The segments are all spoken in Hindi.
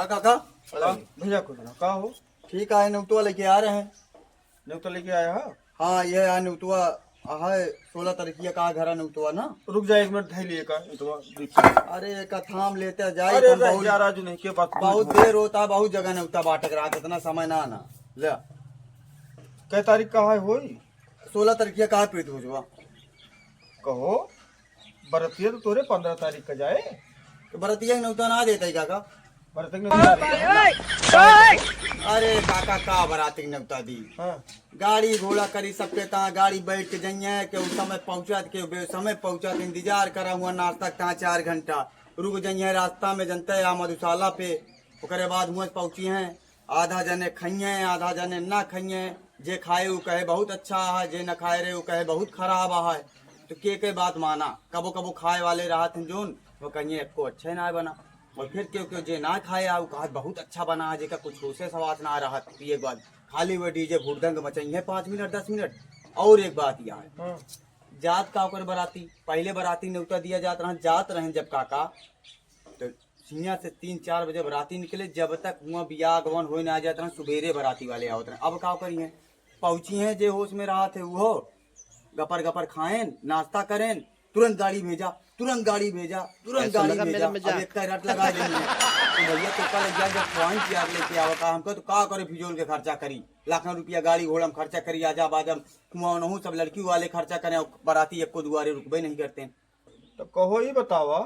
का काका भैया कुछ ना का हो ठीक है नुतुआ लेके आ रहे हैं। न्योता लेके आया है। हाँ ये है नुतुआ है 16 तारीख का घर नुतुआ ना। रुक जा 1 मिनट धै लिए का इतवा अरे का थाम लेते जाए अरे तुम रह बहुत जा राजू नहीं के बात बहुत देर होता है, बहुत जगह नुतुआ बाटक रहा था, इतना समय ना आना ले। कै तारीख का है होई 16 तारीख का प्रीत हो जुआ कहो बरतिया तो तोरे 15 तारीख का जाए तो बरतिया नुतुआ ना देता ही काका। बरतक ने अरे काका का बराती नुतुआ दी हां गाड़ी घोड़ा करी सबके ता गाड़ी बैठ के जाइए के उस समय पहुंचा के समय पहुंचा के इंतजार करा हुआ नाश्ता ता 4 घंटा रुक जाइए रास्ता में जनता है मधुशाला पे। ओकरे बाद हुआ पहुंची हैं, आधा जने खाइए आधा जने ना खाइए, जे खाए वो कहे बहुत अच्छा है, जे न खाए रहे वो कहे बहुत खराब है। तो के बात माना, कबो कबो खाए वाले रहा थे जोन वो कहिए को अच्छे ना बना, और फिर क्यों जे ना खाए वो कहा बहुत अच्छा बना है, जेका कुछ होशे सवास ना रहा। एक बात खाली वो डीजे भुड़दंग मचाइए 5 मिनट 10 मिनट। और एक बात यह है हां जात का ओकर बराती पहले बराती न्योता दिया जात रहे जब काका तो सिंहा से 3-4 बजे बराती निकले, जब तक हुआ बिया गवन हो ना जाते रहे सुबेरे बराती वाले आवत रहे। अब का करिए पहुंची हैं जे होश में रहा थे वो गपर गपर खाएं नाश्ता करें, तुरंत गाड़ी भेजा तुरंत गाड़ी भेजा तुरंत गाड़ी भेजा। अब एक का रट लगा देंगे तो भैया तो कल जा जब खुआई प्यार लेके आवा का हमको तो का करे फिजोल के खर्चा करी, लाखों रुपया गाड़ी घोड़ा में खर्चा करी आजा बाजम कुआं नहू सब लड़की वाले खर्चा करें और बराती एक को दुआरे रुकबे नहीं करते। तो कहो ही बतावा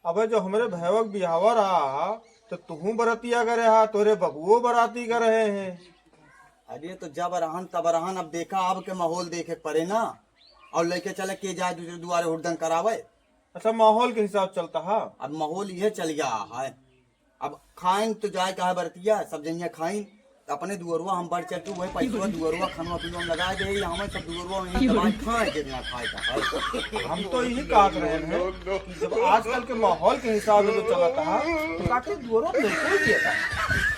अबे जो हमरे भैवक बिहावा रहा तो तू बरतिया करे हा तोरे बबुओ बराती कर रहे हैं। अरे तो जब रहन तब रहन, अब देखा अब के माहौल देखे पड़े ना, और लेके चले के जाए दूसरे दुआरे हुड़दंग करावे। अच्छा माहौल के हिसाब चलता है। अब माहौल ये चल गया है, अब खाइन तो जाए कहा बरतिया सब जनिया खाइन अपने दुअरुआ हम बढ़ चलते वही पैसा दुअरुआ खाना पीना लगा दे हमें सब दुअरुआ वहीं दवाई खाए जितना खाए का है। हम तो यही काट रहे हैं कि जब आजकल के माहौल के हिसाब से तो चलता है तो काके दुअरुआ बिल्कुल दिया था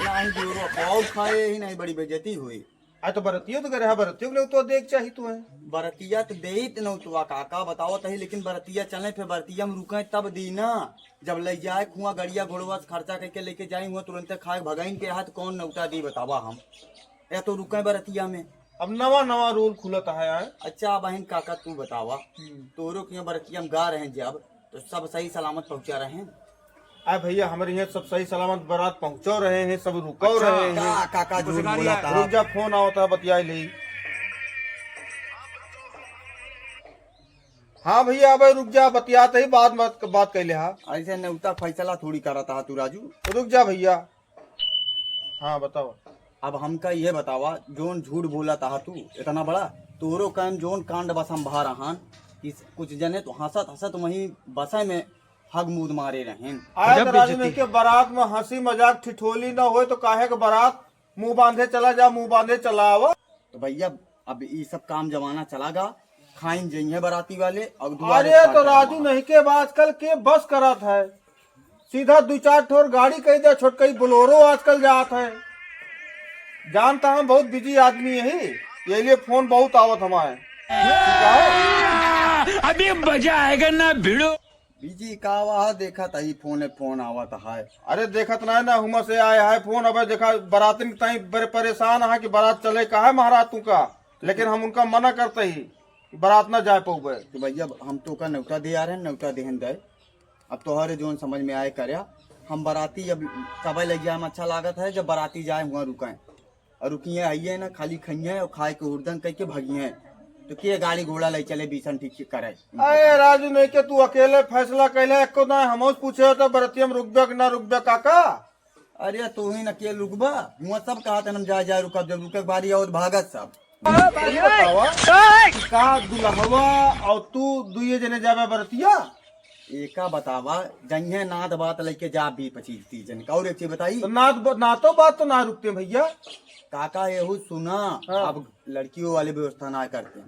ना ही दुअरुआ पाव खाए ही नहीं, बड़ी बेइज्जती हुई। आज तो बरतियो तो करे है बरतियो के तो देख चाहिए तू है। बरतिया तो दे ही न तुआ काका बताओ तही, लेकिन बरतिया चले फिर बरतिया में रुके तब दी ना, जब ले जाए कुआं गड़िया घोड़वा से खर्चा करके लेके जाए हुआ तुरंत खाए भगाइन के हाथ कौन नौता दी बतावा हम या तो रुके बरतिया में। अब नवा नवा रूल खुलता है यार। अच्छा बहन काका तू बतावा तोरो क्यों बरतिया में गा रहे हैं जब तो सब सही सलामत पहुंचा रहे हैं? अरे भैया हमारे यहाँ सब सही सलामत बारात पहुँचो रहे हैं, सब रुको रहे हैं। काका जो बोला था रुक जा फोन आवता है बतियाई ले। हाँ भैया अब रुक जा बतियाते ही बात कैले हा। ऐसे नौता फैसला थोड़ी करा था तू राजू। रुक जा भैया। हाँ बताओ। अब हमका ये बतावा जोन झूठ बोला था तू इतना बड़ा तोरो कान जोन कांड बस हम बहा रहा कुछ जने तो हंसत हंसत वही बसा में हग मूद मारे रहे। आए तो राजू नहीं के बारात में हंसी मजाक ठिठोली ना हो तो काहे के बारात मुंह बांधे चला जा मुंह बांधे चला आवा। तो भैया अब ये सब काम जमाना चलागा खाइन जइए बराती वाले। और अरे तो राजू नहीं के आजकल के बस करत है, सीधा 2-4 ठोर गाड़ी कही दे छोटकई बोलोरो आजकल जात है। जानता हम बहुत बिजी आदमी है ये लिए फोन बहुत आवत हमारे। अभी मजा आएगा ना भिड़ो बीजी का वहा देखा था ही फोन आवा था है। अरे देखत ना है ना हुमा से आया है फोन। अब देखा बाराती ताई बड़े परेशान है कि बारात चले का है महाराज तू का, लेकिन हम उनका मना करते ही बारात ना जा पाऊबे। तो भैया हम तो का न्योता दे आ रहे हैं, न्योता देहन दे अब तोहरे जोन समझ में आए करया हम बराती अब सबे लग जाए अच्छा लागत है जब बराती जाए हुआ रुके और रुकिए आइए ना खाली खाइए और खाए के हुड़दंग कह के भगिए तो के गाड़ी घोड़ा ले चले बीसन ठीक करे। अरे राजू नहीं के तू अकेले फैसला कैले एको ना हम पूछे तो बरतिया में रुकबे कि ना रुकबे काका। अरे तू ही न के रुकबा हुआ सब कहा था हम जाए रुकब जब रुके बारी और भागत सब कहा दुल्हवा और तू दुए जने जावे बरतिया। एका बतावा जंगे नाद बात लेके जा 20-25 जन का। और एक चीज बताई तो ना तो बात तो ना रुकते भैया। काका यहू सुना अब लड़कियों वाली व्यवस्था ना करते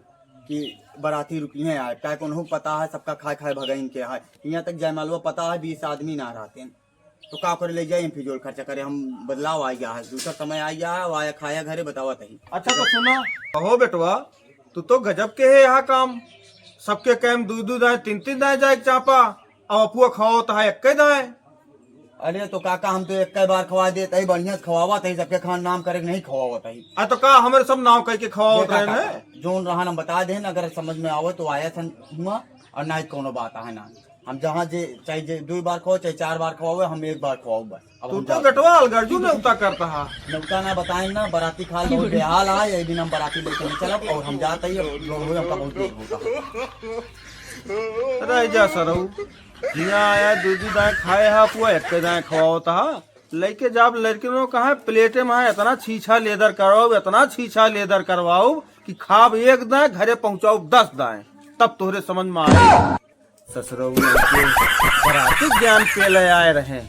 कि बराती रुकी है यार क्या को पता है सबका खाए खाए भगाइन के है यहाँ तक जयमालवा पता है 20 आदमी ना रहते हैं तो का करे ले जाए फिजोल खर्चा करे। हम बदलाव आ गया है दूसरा समय आ गया है आया खाया घरे बतावा तही। अच्छा तो सुना कहो बेटवा तू तो गजब के है यहाँ काम सबके कैम 2-2 दाए 3-3 दाए जाए चापा और अपुआ खाओ तो है 1 दाए। अरे तो काका हम तो एक बार खवा देते ही बढ़िया से खवावा था सबके खान नाम करे नहीं खवावा था ही। तो का हमारे सब नाव कह के खवावत देखा रहे काका, जोन रहा हम बता दें अगर समझ में आवे तो आया सन हुआ और ना कोनो बात है ना हम जहाँ जे चाहे जे 2 बार खवाओ चाहे 4 बार खवाओ हम 1 बार खवाओ बस। अब तू हम तो जाते हैं। गटवा अलगर्जू ने उता करता है। नौका ना बताएं ना बराती खाल बहुत बेहाल है एक दिन हम बराती लेके नहीं चलब और हम जाते ही हमका बहुत देर होता रह जा सरऊ यहाँ आया दूधी दाएं खाए हा पुआ एक दाएं खवावता हा लेके जाब लड़कियों कहा प्लेटे में इतना छीछा लेदर करवाओ इतना छीछा लेदर करवाओ कि खाब 1 दाएं घरे पहुंचाओ 10 दाएं तब तोहरे समझ में आए ससुरऊ के बराती ज्ञान पे ले आए रहे।